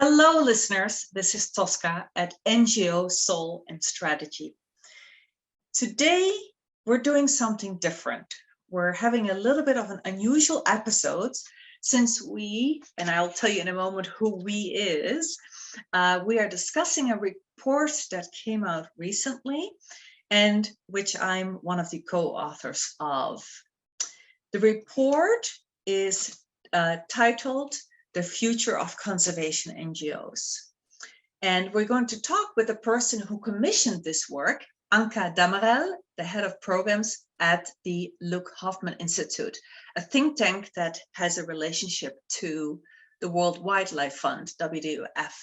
Hello, listeners. This is Tosca at NGO Soul and Strategy. Today, we're doing something different. We're having a little bit of an unusual episode since we, and I'll tell you in a moment who we is, we are discussing a report that came out recently and which I'm one of the co-authors of. The report is titled The Future of Conservation NGOs. And we're going to talk with the person who commissioned this work, Anca Damerell, the head of programs at the Luc Hoffman Institute, a think tank that has a relationship to the World Wildlife Fund, WWF.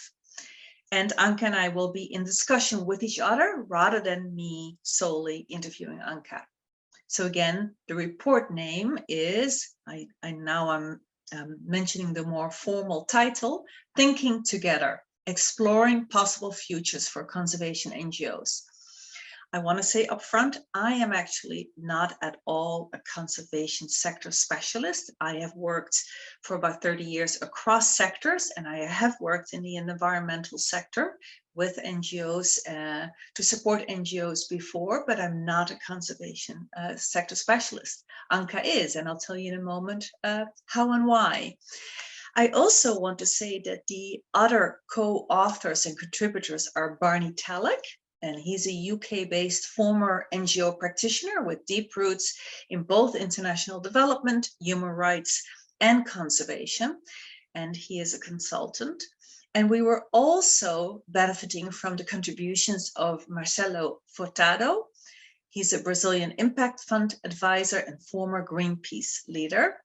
And Anca and I will be in discussion with each other rather than me solely interviewing Anca. So again, the report name is, I'm mentioning the more formal title, Thinking Together, Exploring Possible Futures for Conservation NGOs. I want to say upfront, I am actually not at all a conservation sector specialist. I have worked for about 30 years across sectors, and I have worked in the environmental sector with NGOs to support NGOs before, but I'm not a conservation sector specialist. Anca is, and I'll tell you in a moment how and why. I also want to say that the other co-authors and contributors are Barney Talek, and he's a UK-based former NGO practitioner with deep roots in both international development, human rights, and conservation, and he is a consultant. And we were also benefiting from the contributions of Marcelo Furtado. He's a Brazilian Impact Fund advisor and former Greenpeace leader,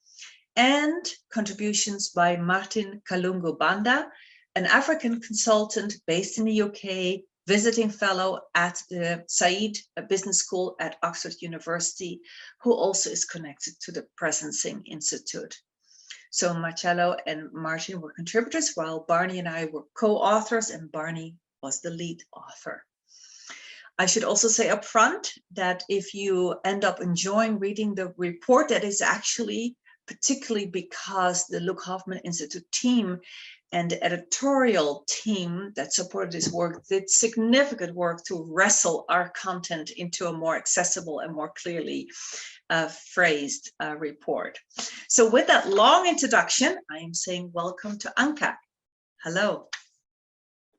and contributions by Martin Kalungu Banda, an African consultant based in the UK, visiting fellow at the Said Business School at Oxford University, who also is connected to the Presencing Institute. So Marcello and Martin were contributors, while Barney and I were co-authors, and Barney was the lead author. I should also say up front that if you end up enjoying reading the report, that is actually particularly because the Luc Hoffman Institute team and the editorial team that supported this work did significant work to wrestle our content into a more accessible and more clearly phrased report. So with that long introduction, I am saying welcome to Anca. Hello.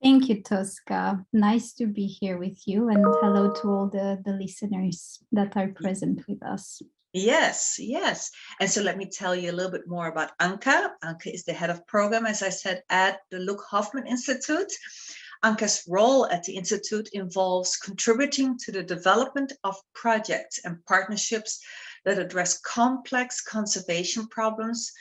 Thank you, Tosca. Nice to be here with you, and hello to all the listeners that are present with us. Yes, yes. And so let me tell you a little bit more about Anca. Anca is the head of program, as I said, at the Luc Hoffman Institute. Anca's role at the Institute involves contributing to the development of projects and partnerships that address complex conservation problems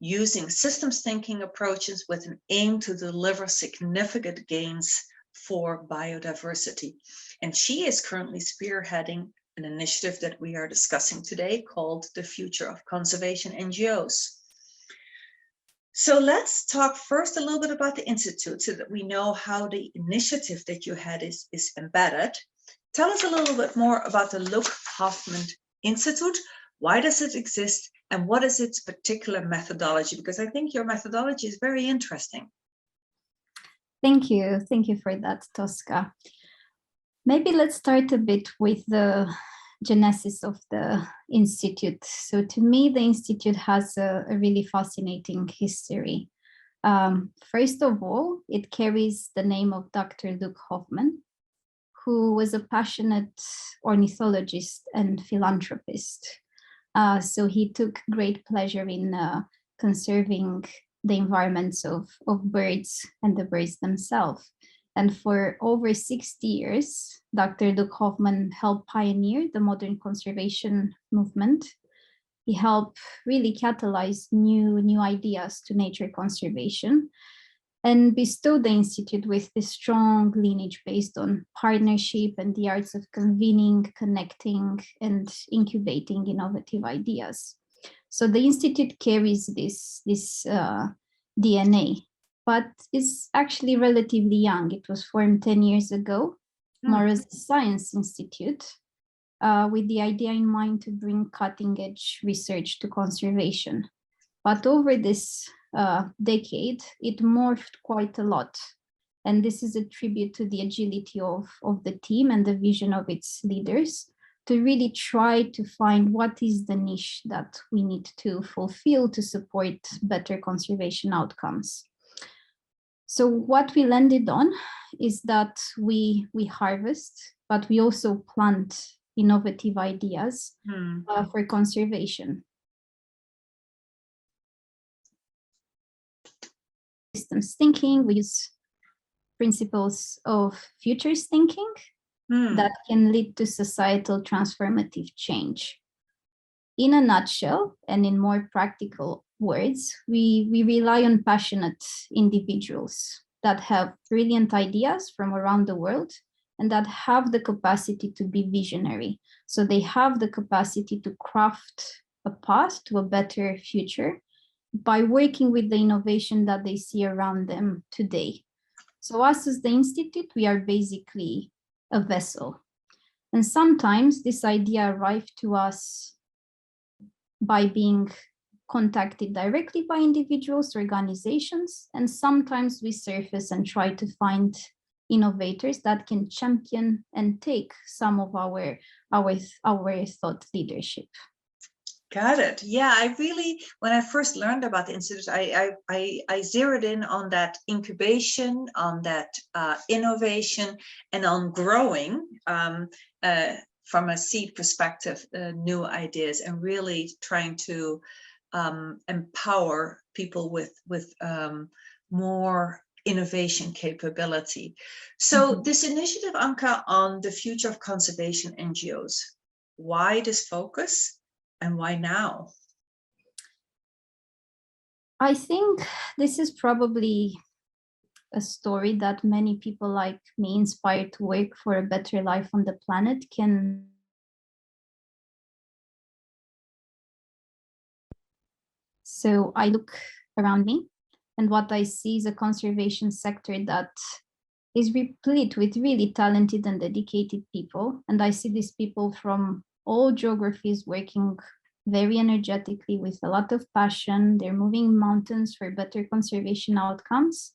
using systems thinking approaches with an aim to deliver significant gains for biodiversity. And she is currently spearheading an initiative that we are discussing today called The Future of Conservation NGOs. So let's talk first a little bit about the Institute so that we know how the initiative that you had is embedded. Tell us a little bit more about the Luc Hoffman Institute. Why does it exist, and what is its particular methodology? Because I think your methodology is very interesting. Thank you for that, Tosca. Maybe let's start a bit with the genesis of the Institute. So to me, the Institute has a really fascinating history. First of all, it carries the name of Dr. Luc Hoffman, who was a passionate ornithologist and philanthropist. So he took great pleasure in conserving the environments of birds and the birds themselves. And for over 60 years, Dr. Luc Hoffman helped pioneer the modern conservation movement. He helped really catalyze new ideas to nature conservation and bestowed the Institute with a strong lineage based on partnership and the arts of convening, connecting, and incubating innovative ideas. So the Institute carries this DNA. But it's actually relatively young. It was formed 10 years ago, more as a science institute, with the idea in mind to bring cutting-edge research to conservation. But over this decade, it morphed quite a lot. And this is a tribute to the agility of the team and the vision of its leaders to really try to find what is the niche that we need to fulfill to support better conservation outcomes. So what we landed on is that we harvest, but we also plant innovative ideas for conservation. Systems thinking, we use principles of futures thinking that can lead to societal transformative change. In a nutshell, and in more practical words, we rely on passionate individuals that have brilliant ideas from around the world and that have the capacity to be visionary. So they have the capacity to craft a path to a better future by working with the innovation that they see around them today. So us as the Institute, we are basically a vessel. And sometimes this idea arrived to us by being contacted directly by individuals, organizations, and sometimes we surface and try to find innovators that can champion and take some of our thought leadership. Got it. Yeah, I really, when I first learned about the Institute, I zeroed in on that incubation, on that innovation, and on growing from a seed perspective, new ideas, and really trying to empower people with more innovation capability. So this initiative, Anca, on the future of conservation NGOs, why this focus? And why now? I think this is probably a story that many people like me, inspired to work for a better life on the planet, can. So I look around me and what I see is a conservation sector that is replete with really talented and dedicated people. And I see these people from all geographies working very energetically with a lot of passion. They're moving mountains for better conservation outcomes.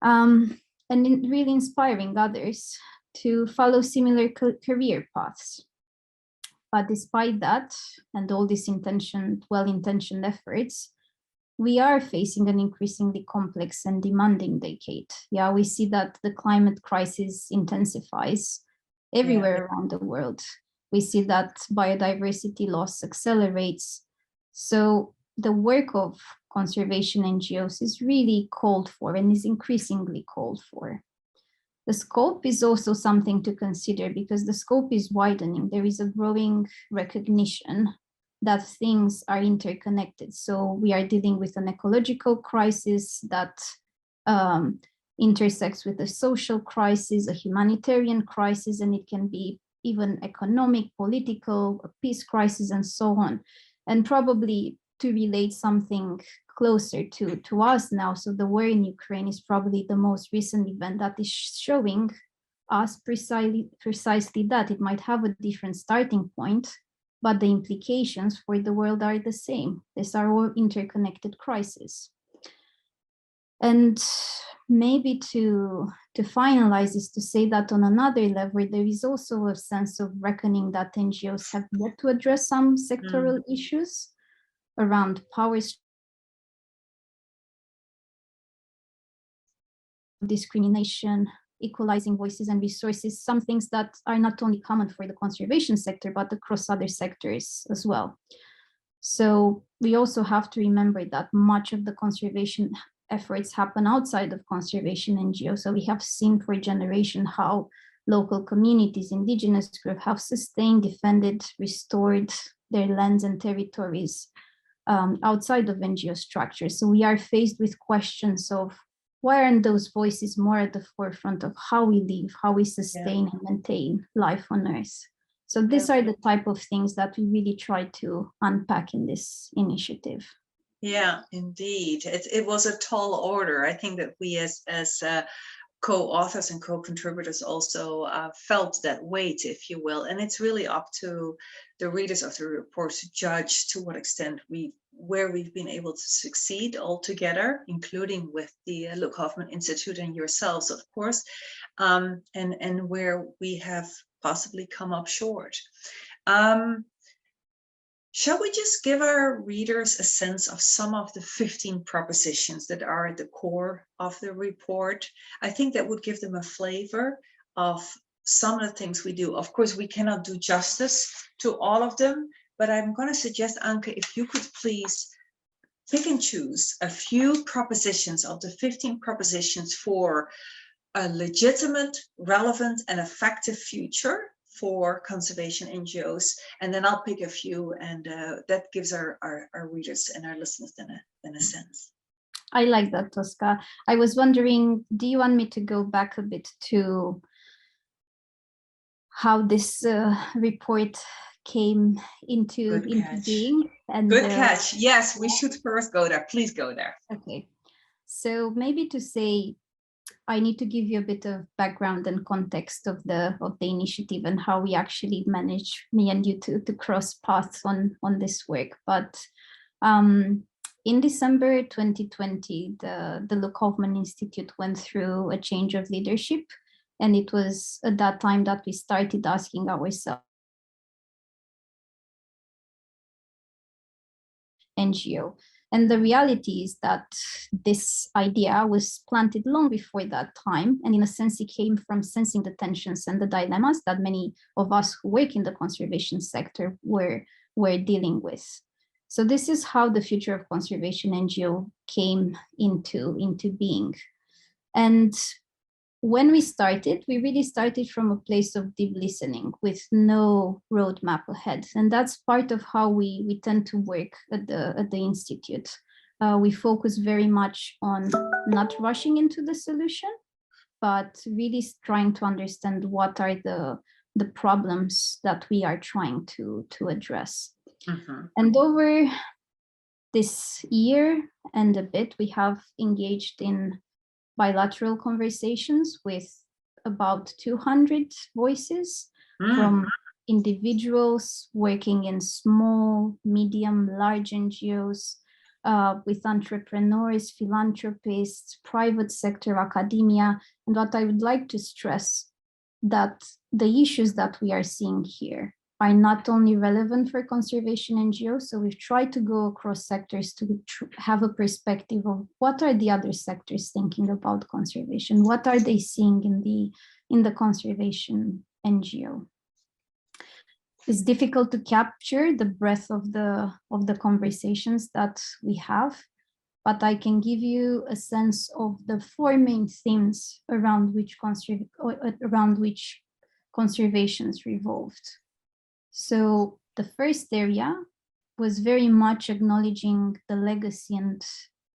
And really inspiring others to follow similar career paths. But despite that, and all these well-intentioned efforts, we are facing an increasingly complex and demanding decade. Yeah, we see that the climate crisis intensifies everywhere around the world. We see that biodiversity loss accelerates. So the work of conservation NGOs is really called for and is increasingly called for. The scope is also something to consider because the scope is widening. There is a growing recognition that things are interconnected. So we are dealing with an ecological crisis that intersects with a social crisis, a humanitarian crisis, and it can be even economic, political, a peace crisis, and so on. And probably to relate something closer to us now, so the war in Ukraine is probably the most recent event that is showing us precisely that. It might have a different starting point, but the implications for the world are the same. These are all interconnected crises. And maybe to finalize is to say that on another level, there is also a sense of reckoning that NGOs have yet to address some sectoral issues around power, discrimination, equalizing voices and resources, some things that are not only common for the conservation sector, but across other sectors as well. So we also have to remember that much of the conservation efforts happen outside of conservation NGOs. So we have seen for a generation how local communities, indigenous groups have sustained, defended, restored their lands and territories outside of NGO structures. So we are faced with questions of why aren't those voices more at the forefront of how we live, how we sustain and maintain life on Earth? So these are the type of things that we really try to unpack in this initiative. Yeah, indeed. It was a tall order. I think that we as co-authors and co-contributors also felt that weight, if you will. And it's really up to the readers of the report to judge to what extent where we've been able to succeed all together, including with the Luc Hoffman Institute and yourselves, of course, and where we have possibly come up short. Shall we just give our readers a sense of some of the 15 propositions that are at the core of the report? I think that would give them a flavor of some of the things we do. Of course, we cannot do justice to all of them, but I'm going to suggest, Anca, if you could please pick and choose a few propositions of the 15 propositions for a legitimate, relevant, and effective future for conservation NGOs, and then I'll pick a few, and that gives our readers and our listeners then a sense. I like that, Tosca. I was wondering, do you want me to go back a bit to how this report came into being? And good catch. Yes, we should first go there. Please go there. Okay. So maybe to say, I need to give you a bit of background and context of the initiative and how we actually managed, me and you, to cross paths on this work. But in December 2020, the Luc Hoffman Institute went through a change of leadership, and it was at that time that we started asking ourselves, NGO. And the reality is that this idea was planted long before that time. And in a sense, it came from sensing the tensions and the dilemmas that many of us who work in the conservation sector were dealing with. So this is how the Future of Conservation NGO came into being. And when we started, we really started from a place of deep listening with no roadmap ahead. And that's part of how we tend to work at the Institute. We focus very much on not rushing into the solution, but really trying to understand what are the problems that we are trying to address. Mm-hmm. And over this year and a bit, we have engaged in bilateral conversations with about 200 voices from individuals working in small, medium, large NGOs, with entrepreneurs, philanthropists, private sector, academia. And what I would like to stress, that the issues that we are seeing here are not only relevant for conservation NGOs, so we've tried to go across sectors to have a perspective of what are the other sectors thinking about conservation, what are they seeing in the conservation NGO. It's difficult to capture the breadth of the conversations that we have, but I can give you a sense of the four main themes around which conservations revolved. So the first area was very much acknowledging the legacy and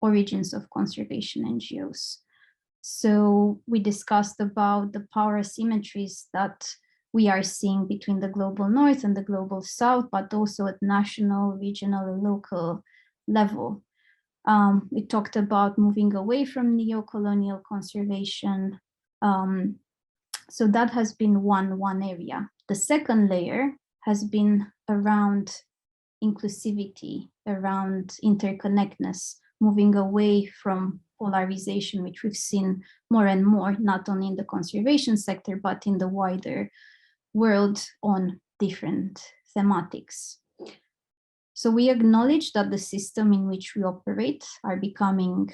origins of conservation NGOs. So we discussed about the power asymmetries that we are seeing between the global north and the global south, but also at national, regional, and local level. We talked about moving away from neo-colonial conservation. So that has been one area. The second layer has been around inclusivity, around interconnectedness, moving away from polarization, which we've seen more and more, not only in the conservation sector, but in the wider world on different thematics. So we acknowledge that the system in which we operate are becoming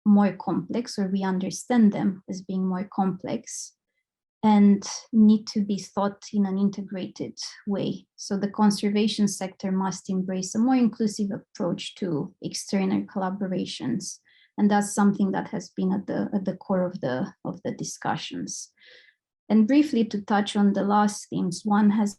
more complex, or we understand them as being more complex, and need to be thought in an integrated way. So the conservation sector must embrace a more inclusive approach to external collaborations. And that's something that has been at the core of the discussions. And briefly to touch on the last themes, one has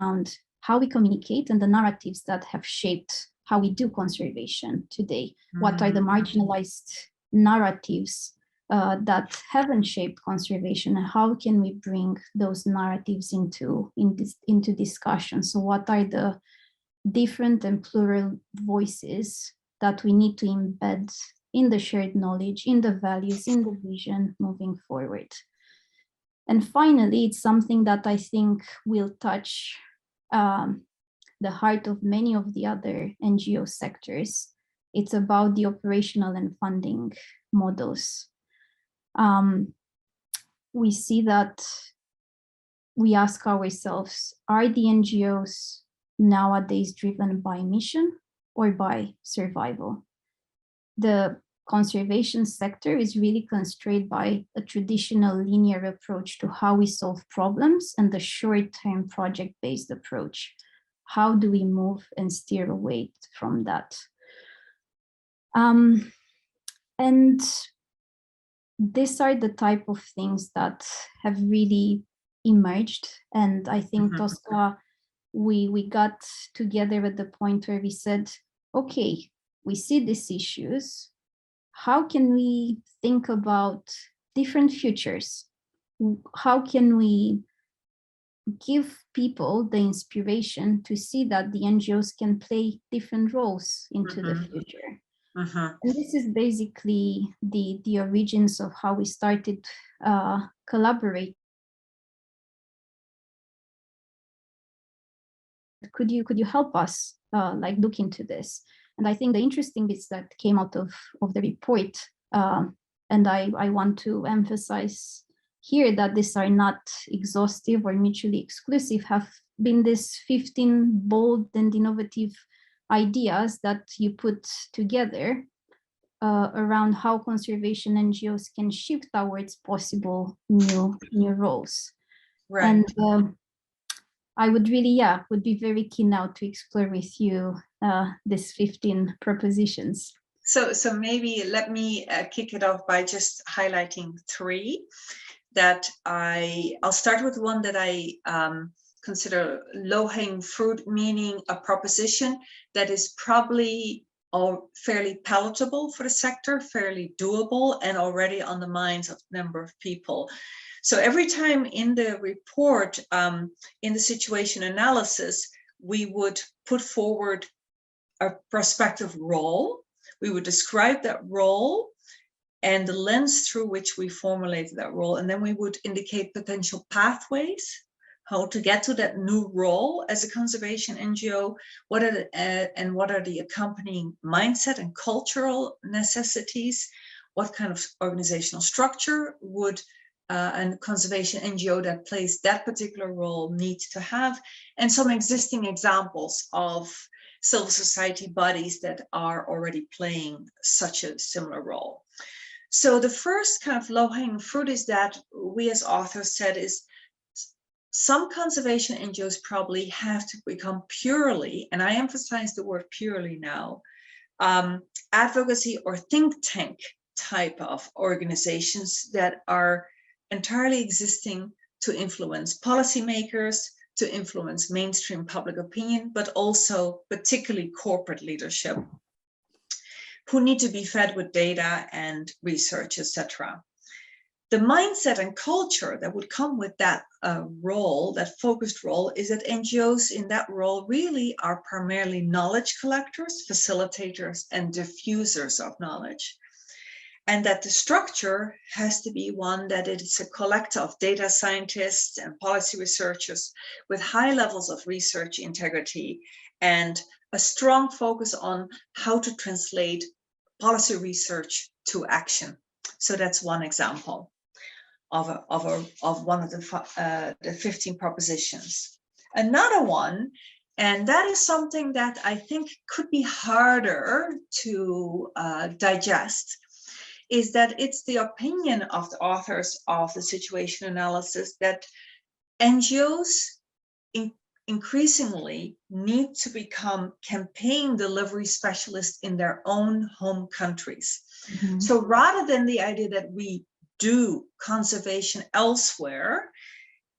around how we communicate and the narratives that have shaped how we do conservation today. What are the marginalized narratives that haven't shaped conservation, and how can we bring those narratives into discussion? So what are the different and plural voices that we need to embed in the shared knowledge, in the values, in the vision moving forward. And finally, it's something that I think will touch the heart of many of the other NGO sectors. It's about the operational and funding models. We see that we ask ourselves, are the NGOs nowadays driven by mission or by survival? The conservation sector is really constrained by a traditional linear approach to how we solve problems and the short-term project-based approach. How do we move and steer away from that? And these are the type of things that have really emerged. And I think, Tosca, we got together at the point where we said, okay, we see these issues. How can we think about different futures? How can we give people the inspiration to see that the NGOs can play different roles into the future? And this is basically the origins of how we started collaborating. Could you help us like look into this? And I think the interesting bits that came out of the report, and I want to emphasize here that these are not exhaustive or mutually exclusive, have been these 15 bold and innovative ideas that you put together around how conservation NGOs can shift towards possible new roles. Right. And I would really, would be very keen now to explore with you these 15 propositions. So maybe let me kick it off by just highlighting 3 that I'll start with one that I consider low-hanging fruit, meaning a proposition that is probably fairly palatable for the sector, fairly doable, and already on the minds of a number of people. So every time in the report, in the situation analysis, we would put forward a prospective role. We would describe that role and the lens through which we formulated that role. And then we would indicate potential pathways, how to get to that new role as a conservation NGO, what are the accompanying mindset and cultural necessities, what kind of organizational structure would a conservation NGO that plays that particular role need to have, and some existing examples of civil society bodies that are already playing such a similar role. So the first kind of low-hanging fruit is that we as authors said is some conservation NGOs probably have to become purely, and I emphasize the word purely now, advocacy or think tank type of organizations that are entirely existing to influence policymakers, to influence mainstream public opinion, but also particularly corporate leadership, who need to be fed with data and research, etc. The mindset and culture that would come with that role, that focused role, is that NGOs in that role really are primarily knowledge collectors, facilitators, and diffusers of knowledge. And that the structure has to be one that it is a collective of data scientists and policy researchers with high levels of research integrity and a strong focus on how to translate policy research to action. So that's one example of one of the 15 propositions. Another one, and that is something that I think could be harder to digest, is that it's the opinion of the authors of the situation analysis that NGOs increasingly need to become campaign delivery specialists in their own home countries. Mm-hmm. So rather than the idea that we do conservation elsewhere,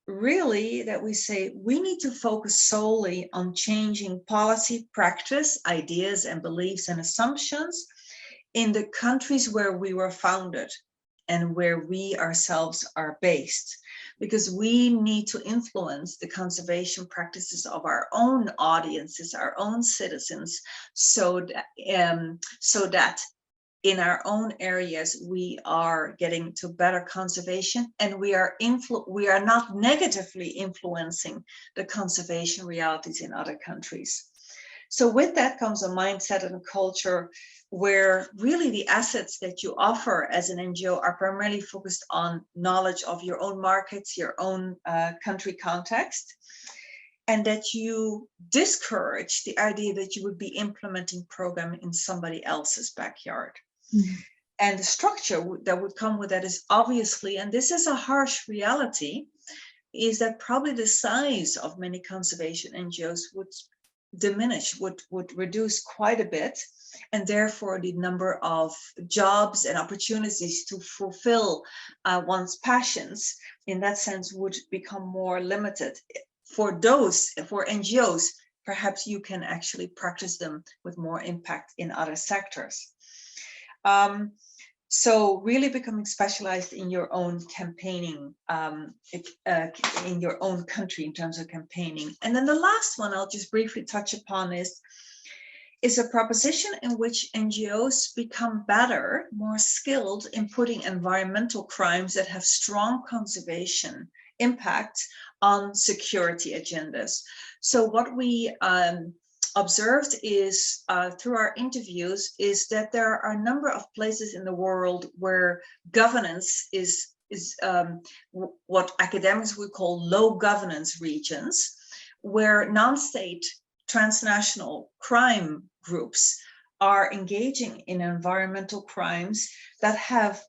really that we say we need to focus solely on changing policy, practice, ideas and beliefs and assumptions in the countries where we were founded and where we ourselves are based. because we need to influence the conservation practices of our own audiences, our own citizens, so that in our own areas we are getting to better conservation, and we are not negatively influencing the conservation realities in other countries. So with that comes a mindset and a culture where really the assets that you offer as an NGO are primarily focused on knowledge of your own markets, your own country context, and that you discourage the idea that you would be implementing program in somebody else's backyard. Mm-hmm. And the structure that would come with that is obviously, and this is a harsh reality, is that probably the size of many conservation NGOs would diminish, would reduce quite a bit, and therefore the number of jobs and opportunities to fulfill one's passions in that sense would become more limited. For NGOs, perhaps you can actually practice them with more impact in other sectors. So really becoming specialized in your own campaigning, in your own country in terms of campaigning. And then the last one I'll just briefly touch upon is a proposition in which NGOs become better, more skilled in putting environmental crimes that have strong conservation impact on security agendas. So what we observed is through our interviews is that there are a number of places in the world where governance is what academics would call low governance regions, where non-state transnational crime groups are engaging in environmental crimes that have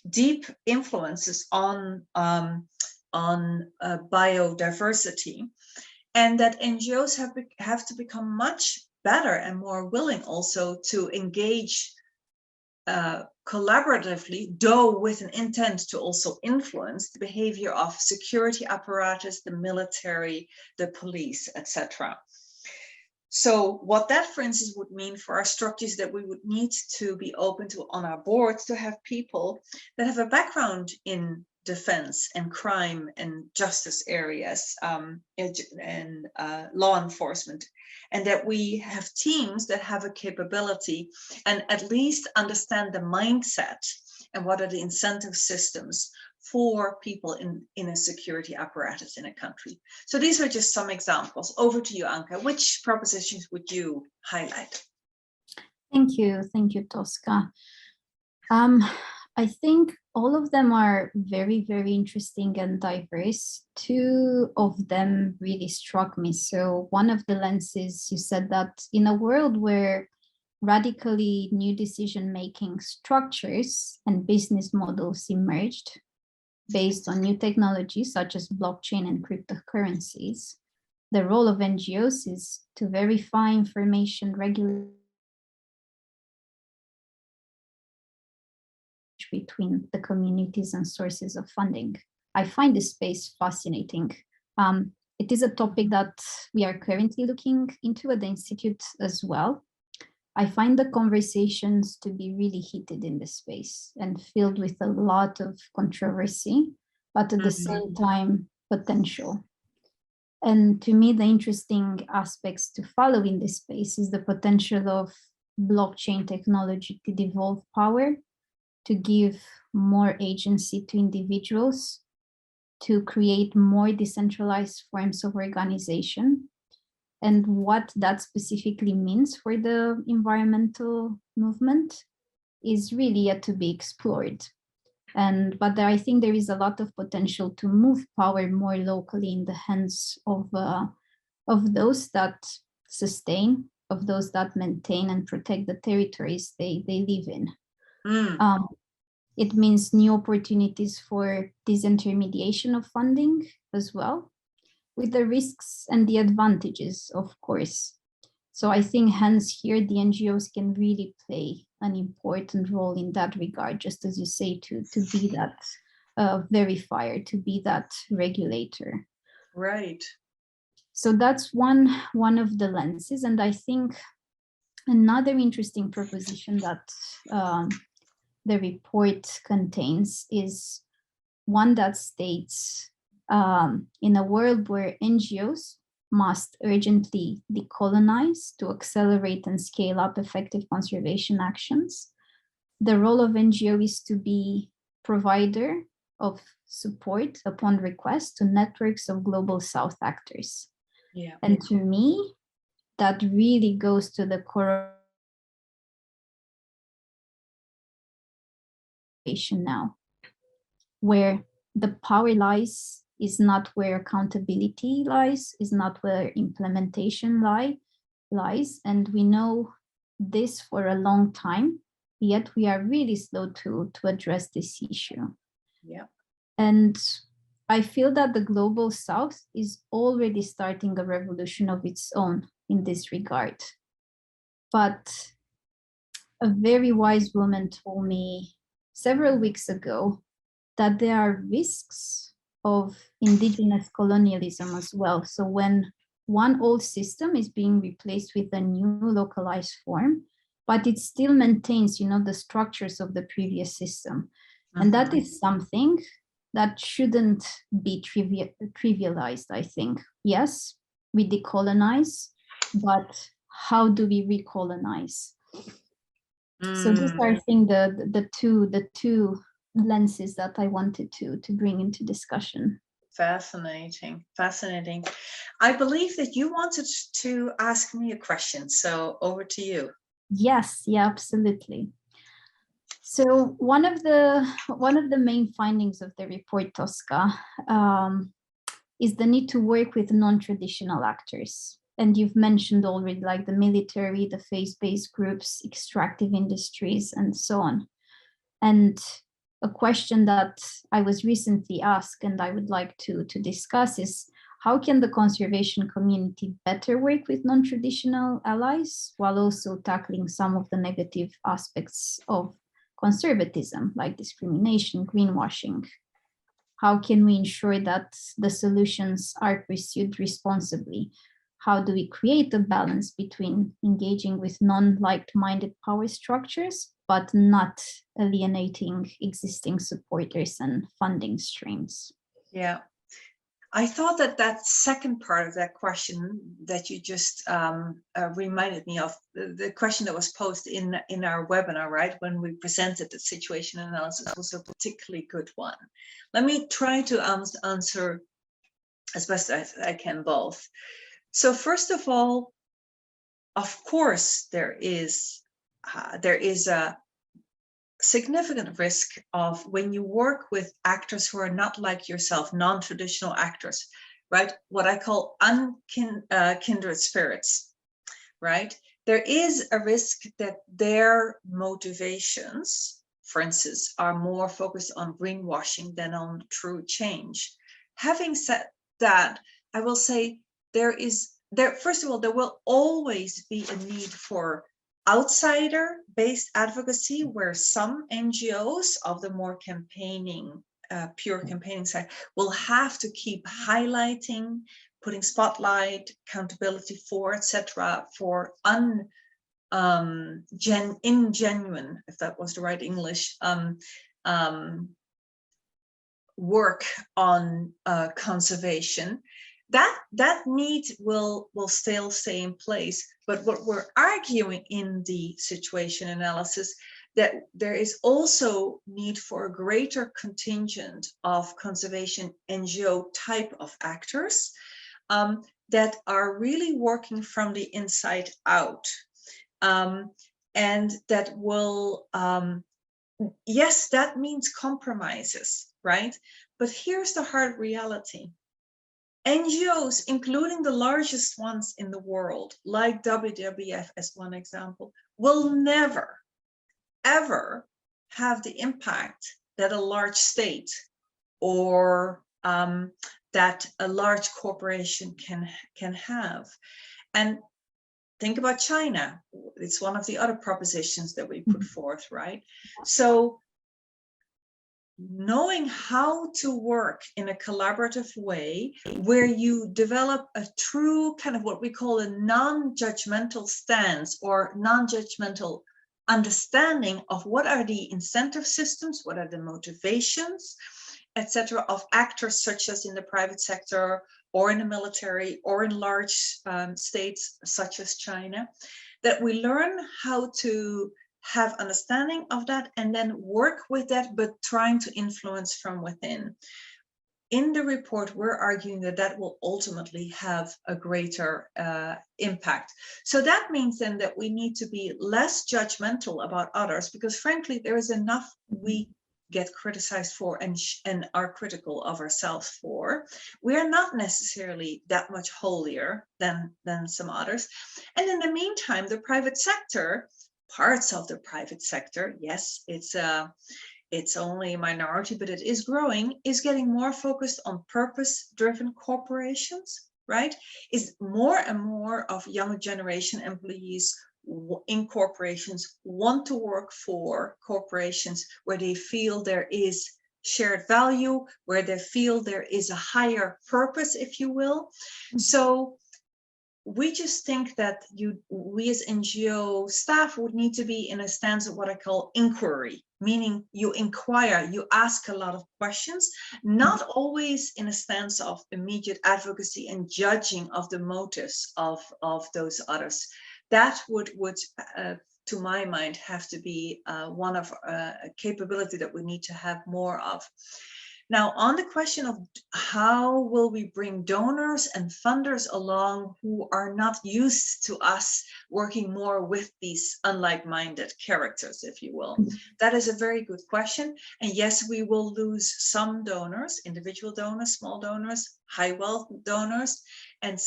deep influences on biodiversity. And that NGOs have to become much better and more willing also to engage collaboratively, though with an intent to also influence the behavior of security apparatus, the military, the police, etc. So what that, for instance, would mean for our structures, that we would need to be open to on our boards to have people that have a background in defense and crime and justice areas and law enforcement, and that we have teams that have a capability and at least understand the mindset and what are the incentive systems for people in a security apparatus in a country. So these are just some examples. Over to you, Anca. Which propositions would you highlight? Thank you, Tosca. I think all of them are very, very interesting and diverse. Two of them really struck me. So one of the lenses, you said that in a world where radically new decision-making structures and business models emerged based on new technologies such as blockchain and cryptocurrencies, the role of NGOs is to verify information regularly between the communities and sources of funding. I find this space fascinating. It is a topic that we are currently looking into at the Institute as well. I find the conversations to be really heated in this space and filled with a lot of controversy, but at the same time, potential. And to me, the interesting aspects to follow in this space is the potential of blockchain technology to devolve power, to give more agency to individuals, to create more decentralized forms of organization, and what that specifically means for the environmental movement is really yet to be explored. But I think there is a lot of potential to move power more locally in the hands of those that sustain, of those that maintain and protect the territories they live in. It means new opportunities for disintermediation of funding as well, with the risks and the advantages, of course. So I think hence here the NGOs can really play an important role in that regard, just as you say, to be that verifier, to be that regulator. Right. So that's one of the lenses. And I think another interesting proposition that the report contains is one that states, in a world where NGOs must urgently decolonize to accelerate and scale up effective conservation actions, the role of NGO is to be provider of support upon request to networks of global South actors. Yeah. And to me, that really goes to the core now, where the power lies is not where accountability lies, is not where implementation lies. And we know this for a long time, yet we are really slow to address this issue. Yeah. And I feel that the global South is already starting a revolution of its own in this regard. But a very wise woman told me several weeks ago that there are risks of indigenous colonialism as well. So when one old system is being replaced with a new localized form, but it still maintains, the structures of the previous system. And that is something that shouldn't be trivialized, I think. Yes, we decolonize, but how do we recolonize? So these are, I think, the two lenses that I wanted to bring into discussion. Fascinating, fascinating. I believe that you wanted to ask me a question, so over to you. Yes, yeah, absolutely. So one of the main findings of the report, Tosca, is the need to work with non-traditional actors. And you've mentioned already, like the military, the faith-based groups, extractive industries, and so on. And a question that I was recently asked and I would like to discuss is, how can the conservation community better work with non-traditional allies while also tackling some of the negative aspects of conservatism, like discrimination, greenwashing? How can we ensure that the solutions are pursued responsibly? How do we create a balance between engaging with non-like-minded power structures, but not alienating existing supporters and funding streams? Yeah, I thought that second part of that question that you just reminded me of, the question that was posed in our webinar, right, when we presented the situation analysis, was a particularly good one. Let me try to answer as best as I can both. So first of all, of course, there is a significant risk of, when you work with actors who are not like yourself, non-traditional actors, right? What I call kindred spirits, right? There is a risk that their motivations, for instance, are more focused on greenwashing than on true change. Having said that, I will say first of all, there will always be a need for outsider-based advocacy, where some NGOs of the more campaigning, pure campaigning side will have to keep highlighting, putting spotlight, accountability for, etc., for ingenuine, if that was the right English, work on conservation. That need will still stay in place. But what we're arguing in the situation analysis, that there is also need for a greater contingent of conservation NGO type of actors that are really working from the inside out. And that will, yes, that means compromises, right? But here's the hard reality. NGOs, including the largest ones in the world, like WWF as one example, will never, ever have the impact that a large state or that a large corporation can have. And think about China. It's one of the other propositions that we put forth, right? So knowing how to work in a collaborative way, where you develop a true kind of what we call a non-judgmental stance or non-judgmental understanding of what are the incentive systems, what are the motivations, etc., of actors such as in the private sector or in the military or in large states such as China, that we learn how to have understanding of that and then work with that, but trying to influence from within. In the report, we're arguing that that will ultimately have a greater impact. So that means then that we need to be less judgmental about others, because frankly, there is enough we get criticized for and are critical of ourselves for. We are not necessarily that much holier than some others. And in the meantime, the private sector, parts of the private sector, yes, it's only a minority, but it is growing, is getting more focused on purpose-driven corporations, right? Is more and more of younger generation employees in corporations want to work for corporations where they feel there is shared value, where they feel there is a higher purpose, if you will. So we just think that we as NGO staff would need to be in a stance of what I call inquiry, meaning you inquire, you ask a lot of questions, not always in a stance of immediate advocacy and judging of the motives of those others. That would to my mind, have to be one of a capability that we need to have more of. Now, on the question of how will we bring donors and funders along who are not used to us working more with these unlike-minded characters, if you will, that is a very good question. And yes, we will lose some donors, individual donors, small donors, high wealth donors, and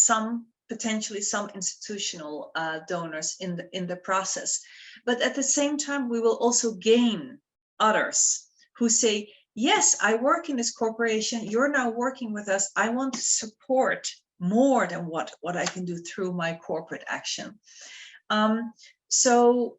potentially some institutional donors in the process. But at the same time, we will also gain others who say, yes, I work in this corporation, you're now working with us, I want to support more than what I can do through my corporate action. So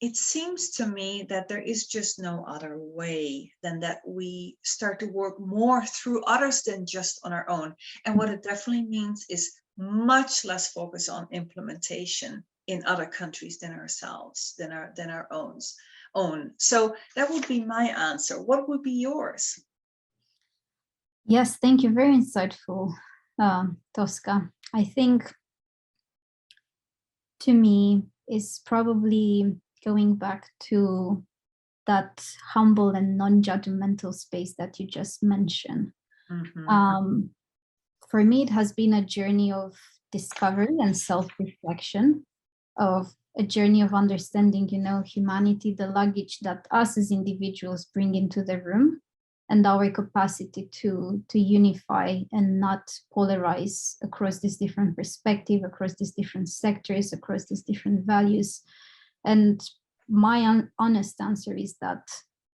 it seems to me that there is just no other way than that we start to work more through others than just on our own. And what it definitely means is much less focus on implementation in other countries than ourselves, than our own. So that would be my answer. What would be yours? Yes, thank you. Very insightful, Tosca. I think to me is probably going back to that humble and non-judgmental space that you just mentioned. Mm-hmm. For me, it has been a journey of discovery and self-reflection, of a journey of understanding, humanity, the luggage that us as individuals bring into the room, and our capacity to unify and not polarize across this different perspective, across these different sectors, across these different values. And my honest answer is that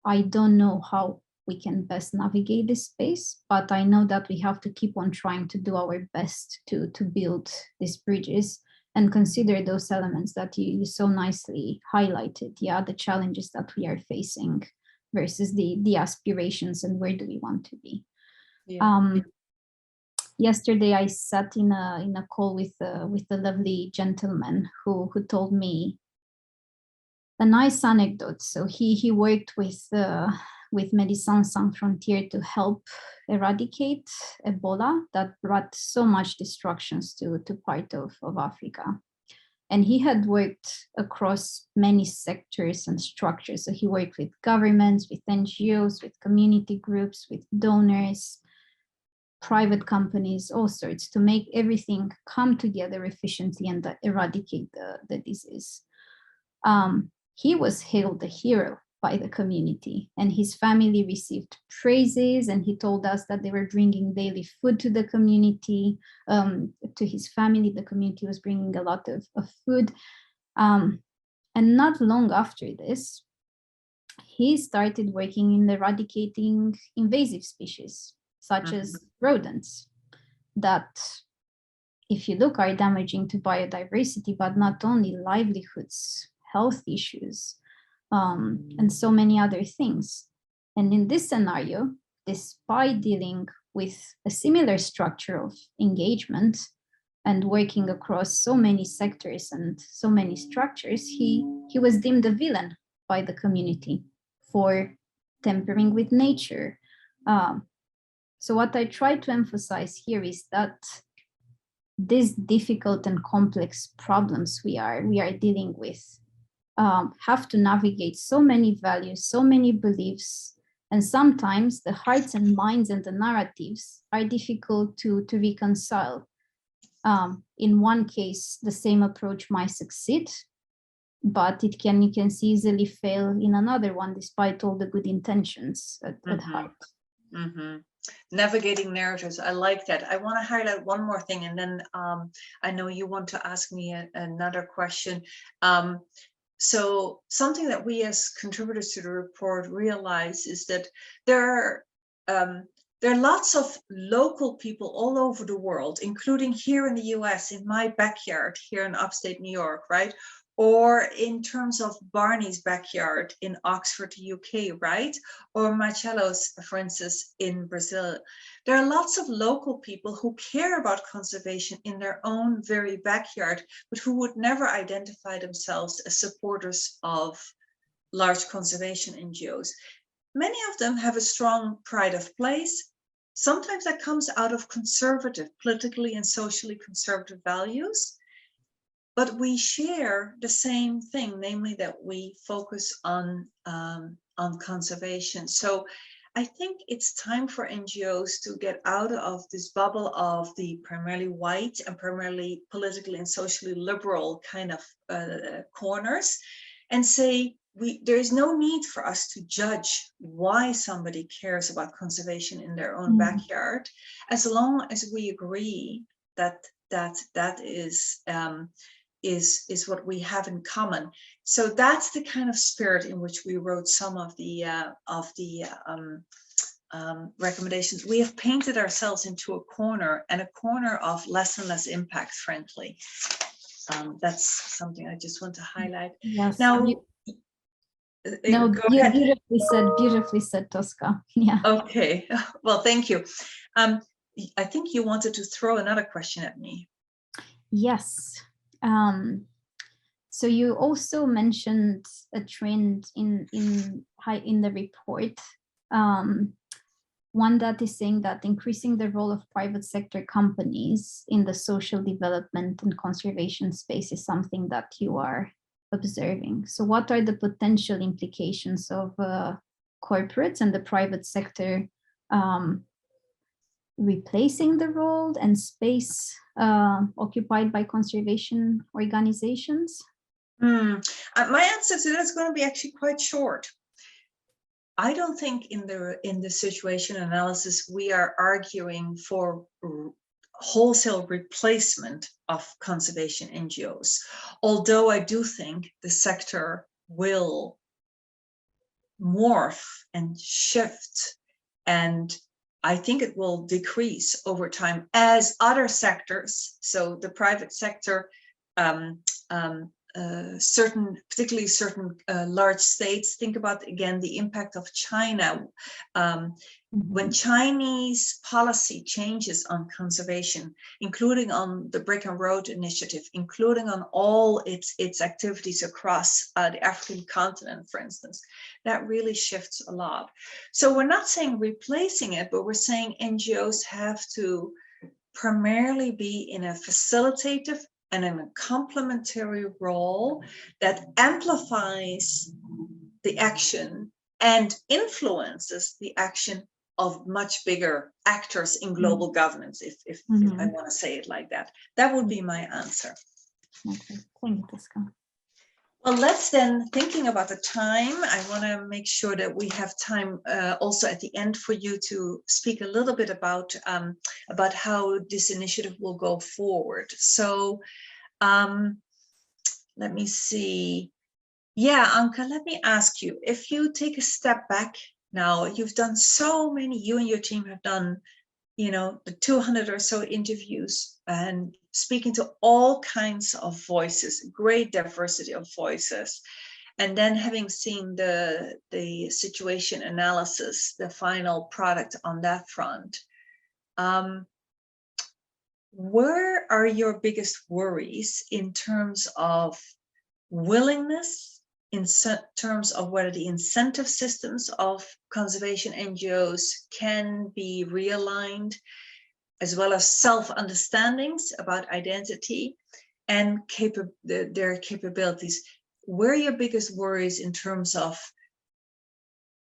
I don't know how we can best navigate this space, but I know that we have to keep on trying to do our best to build these bridges and consider those elements that you so nicely highlighted. Yeah, the challenges that we are facing versus the aspirations and where do we want to be. Yeah. Yesterday, I sat in a call with a lovely gentleman who told me a nice anecdote. So he worked with Médecins Sans Frontières to help eradicate Ebola that brought so much destructions to part of Africa. And he had worked across many sectors and structures. So he worked with governments, with NGOs, with community groups, with donors, private companies, all sorts, to make everything come together efficiently and eradicate the disease. He was hailed a hero by the community, and his family received praises, and he told us that they were bringing daily food to the community, to his family. The community was bringing a lot of food. And not long after this, he started working in eradicating invasive species, such as rodents, that, if you look, are damaging to biodiversity, but not only livelihoods, health issues, and so many other things. And in this scenario, despite dealing with a similar structure of engagement and working across so many sectors and so many structures, he was deemed a villain by the community for tampering with nature, So what I try to emphasize here is that these difficult and complex problems we are dealing with have to navigate so many values, so many beliefs, and sometimes the hearts and minds and the narratives are difficult to reconcile. In one case, the same approach might succeed, but you can easily fail in another one, despite all the good intentions at heart. Mm-hmm. Navigating narratives, I like that. I want to highlight one more thing, and then I know you want to ask me another question. So something that we as contributors to the report realize is that there are lots of local people all over the world, including here in the US, in my backyard here in upstate New York, right? Or in terms of Barney's backyard in Oxford, UK, right? Or Marcelo's, for instance, in Brazil. There are lots of local people who care about conservation in their own very backyard, but who would never identify themselves as supporters of large conservation NGOs. Many of them have a strong pride of place. Sometimes that comes out of conservative, politically and socially conservative values. But we share the same thing, namely that we focus on conservation. So I think it's time for NGOs to get out of this bubble of the primarily white and primarily politically and socially liberal kind of corners, and say there is no need for us to judge why somebody cares about conservation in their own backyard, as long as we agree that is what we have in common. So that's the kind of spirit in which we wrote some of the recommendations. We have painted ourselves into a corner, and a corner of less and less impact, frankly. That's something I just want to highlight. Yes. Now, no, go ahead. Beautifully said, Tosca. Yeah. Okay. Well, thank you. I think you wanted to throw another question at me. Yes. So you also mentioned a trend in the report, one that is saying that increasing the role of private sector companies in the social development and conservation space is something that you are observing. So what are the potential implications of corporates and the private sector replacing the role and space occupied by conservation organizations? My answer to that is going to be actually quite short. I don't think in the situation analysis we are arguing for wholesale replacement of conservation NGOs, although I do think the sector will morph and shift, and I think it will decrease over time as other sectors, so the private sector, particularly certain large states. Think about, again, the impact of China. When Chinese policy changes on conservation, including on the Brick and Road Initiative, including on all its activities across the African continent, for instance, that really shifts a lot. So we're not saying replacing it, but we're saying NGOs have to primarily be in a facilitative and in a complementary role that amplifies the action and influences the action of much bigger actors in global governance, if I want to say it like that. That would be my answer. Okay, thank you, Tosca. Well, let's then, thinking about the time, I want to make sure that we have time also at the end for you to speak a little bit about how this initiative will go forward. So let me see. Yeah, Anca, let me ask you, if you take a step back now, you've done so many, you and your team have done, the 200 or so interviews and speaking to all kinds of voices, great diversity of voices. And then having seen the situation analysis, the final product on that front, where are your biggest worries in terms of willingness in terms of whether the incentive systems of conservation NGOs can be realigned, as well as self-understandings about identity and their capabilities. Where are your biggest worries in terms of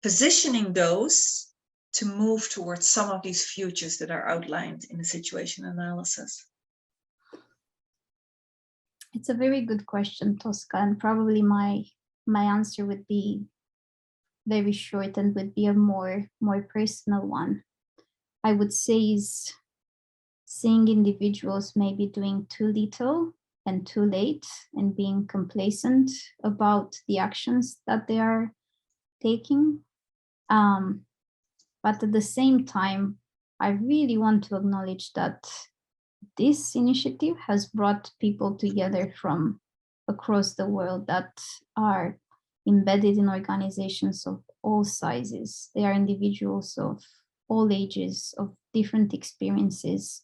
positioning those to move towards some of these futures that are outlined in the situation analysis? It's a very good question, Tosca, and probably my answer would be very short and would be a more personal one. I would say is seeing individuals maybe doing too little and too late and being complacent about the actions that they are taking. But at the same time, I really want to acknowledge that this initiative has brought people together from across the world that are embedded in organizations of all sizes. They are individuals of all ages, of different experiences,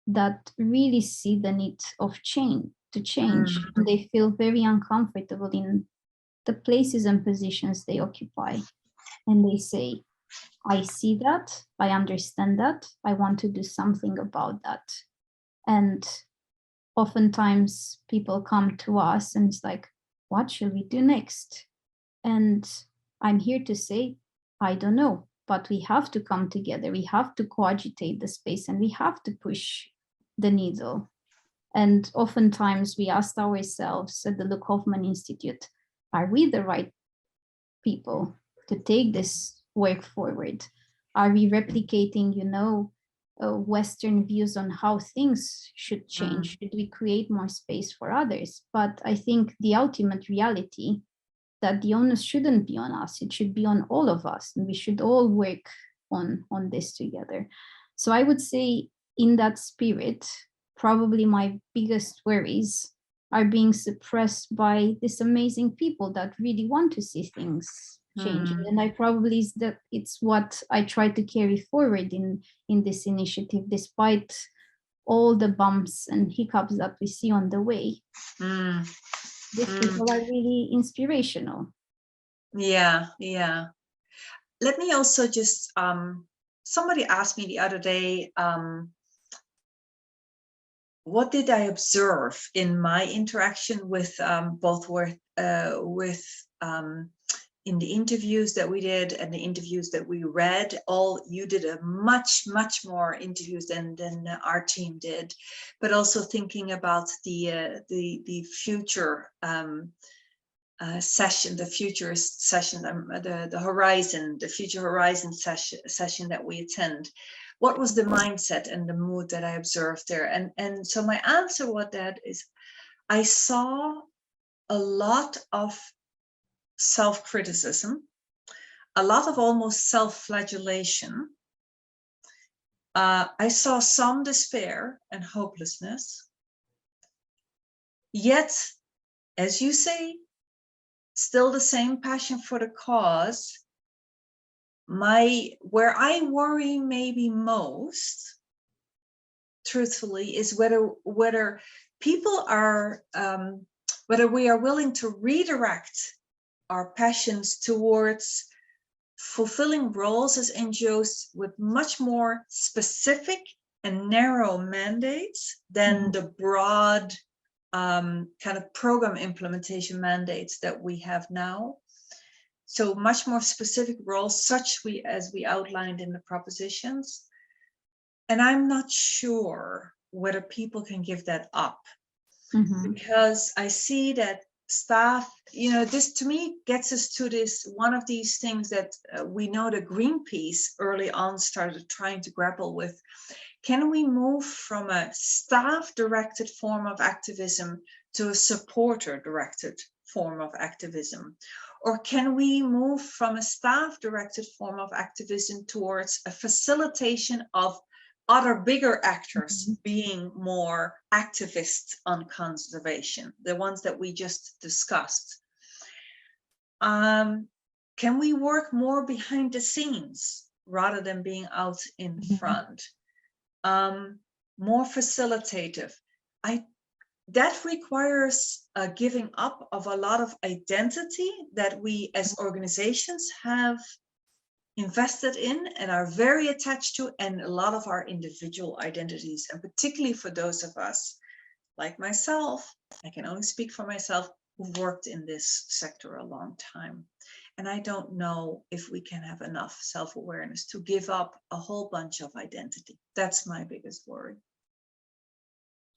that really see the need of change. And they feel very uncomfortable in the places and positions they occupy. And they say, I see that, I understand that, I want to do something about that. And oftentimes people come to us and it's like, what should we do next? And I'm here to say, I don't know, but we have to come together. We have to coagitate the space and we have to push the needle. And oftentimes we asked ourselves at the Luc Hoffman Institute, are we the right people to take this work forward? Are we replicating, Western views on how things should change? Should we create more space for others? But I think the ultimate reality that the onus shouldn't be on us, it should be on all of us, and we should all work on this together. So I would say in that spirit, probably my biggest worries are being suppressed by these amazing people that really want to see things changing. And I probably it's what I try to carry forward in this initiative, despite all the bumps and hiccups that we see on the way. These people are really inspirational. Yeah. Let me also just, somebody asked me the other day, what did I observe in my interaction with both in the interviews that we did and the interviews that we read. You did a much more interviews than our team did, but also thinking about the future session, the future session, the future horizon session that we attend. What was the mindset and the mood that I observed there? And so my answer with that is, I saw a lot of self-criticism, a lot of almost self-flagellation. I saw some despair and hopelessness. Yet, as you say, still the same passion for the cause. Where I worry maybe most, truthfully, is whether people are, whether we are willing to redirect our passions towards fulfilling roles as NGOs with much more specific and narrow mandates than the broad kind of program implementation mandates that we have now. So much more specific roles, as we outlined in the propositions. And I'm not sure whether people can give that up, because I see that staff, this to me gets us to this, one of these things that we know that Greenpeace early on started trying to grapple with. Can we move from a staff-directed form of activism to a supporter-directed form of activism? Or can we move from a staff-directed form of activism towards a facilitation of other bigger actors being more activists on conservation, the ones that we just discussed? Can we work more behind the scenes rather than being out in front? More facilitative. that requires a giving up of a lot of identity that we as organizations have invested in and are very attached to, and a lot of our individual identities, and particularly for those of us like myself, I can only speak for myself, who've worked in this sector a long time. And I don't know if we can have enough self-awareness to give up a whole bunch of identity. That's my biggest worry.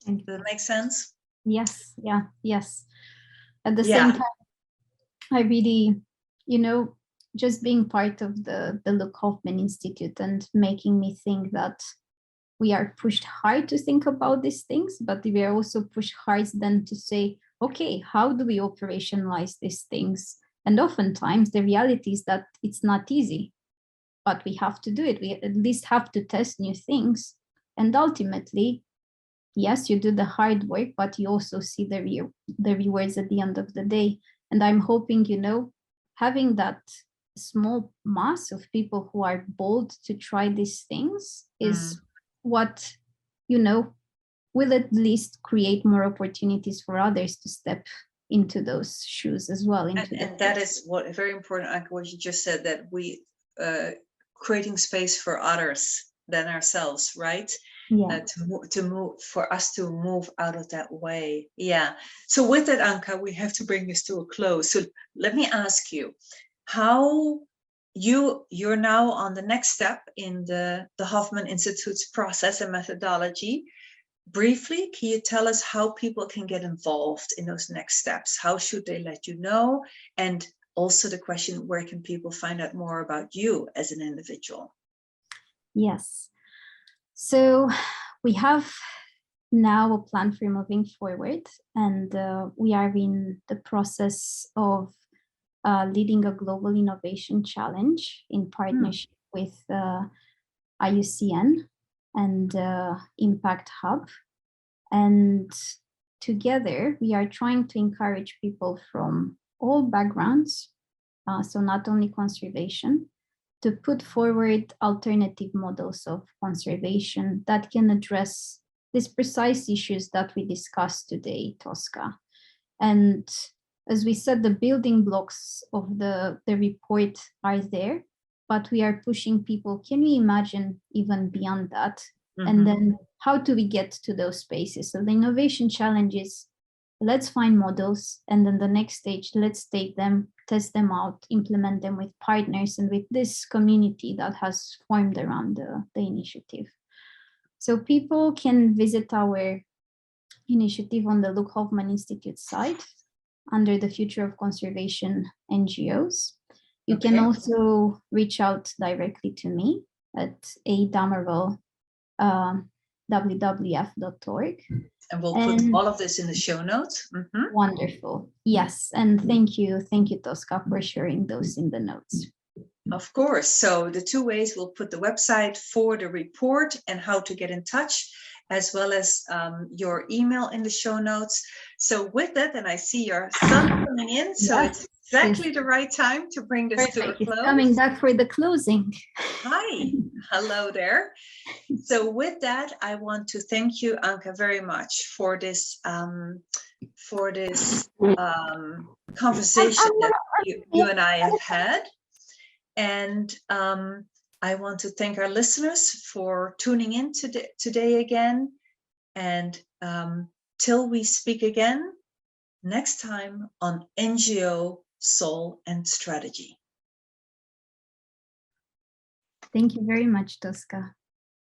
Does that make sense? Yes, yeah, yes. At the same time, I really, you know, just being part of the Luc Hoffman Institute and making me think that we are pushed hard to think about these things, but we are also pushed hard then to say, okay, how do we operationalize these things? And oftentimes the reality is that it's not easy, but we have to do it. We at least have to test new things. And ultimately, yes, you do the hard work, but you also see the rewards at the end of the day. And I'm hoping, you know, having that small mass of people who are bold to try these things is what, you know, will at least create more opportunities for others to step into those shoes as well. And that is what very important, Anca, what you just said, that we creating space for others than ourselves, right? Yeah. To move for us to move out of that way. Yeah. So with that, Anca, we have to bring this to a close. So let me ask you, how you're now on the next step in the Hoffman Institute's process and methodology. Briefly, can you tell us how people can get involved in those next steps? How should they let you know? And also the question, where can people find out more about you as an individual? Yes. So we have now a plan for moving forward, and we are in the process of leading a global innovation challenge in partnership with IUCN and Impact Hub. And together we are trying to encourage people from all backgrounds, so not only conservation, to put forward alternative models of conservation that can address these precise issues that we discussed today, Tosca. And as we said, the building blocks of the report are there, but we are pushing people, can we imagine even beyond that? And then how do we get to those spaces? So the innovation challenge is, let's find models, and then the next stage, let's take them, test them out, implement them with partners and with this community that has formed around the initiative. So people can visit our initiative on the Luc Hoffman Institute site under the Future of Conservation NGOs. You can also reach out directly to me at Damerell, wwf.org. And we'll put all of this in the show notes. Wonderful. Yes. And thank you, Tosca, for sharing those in the notes. Of course. So the two ways, we'll put the website for the report and how to get in touch, as well as your email in the show notes. So with that, and I see your son coming in, so it's exactly the right time to bring this to a close. It's coming back for the closing. Hi, hello there. So with that, I want to thank you, Anca, very much for this conversation that you and I have had. And I want to thank our listeners for tuning in today again. And till we speak again next time on NGO, Soul and Strategy. Thank you very much, Tosca.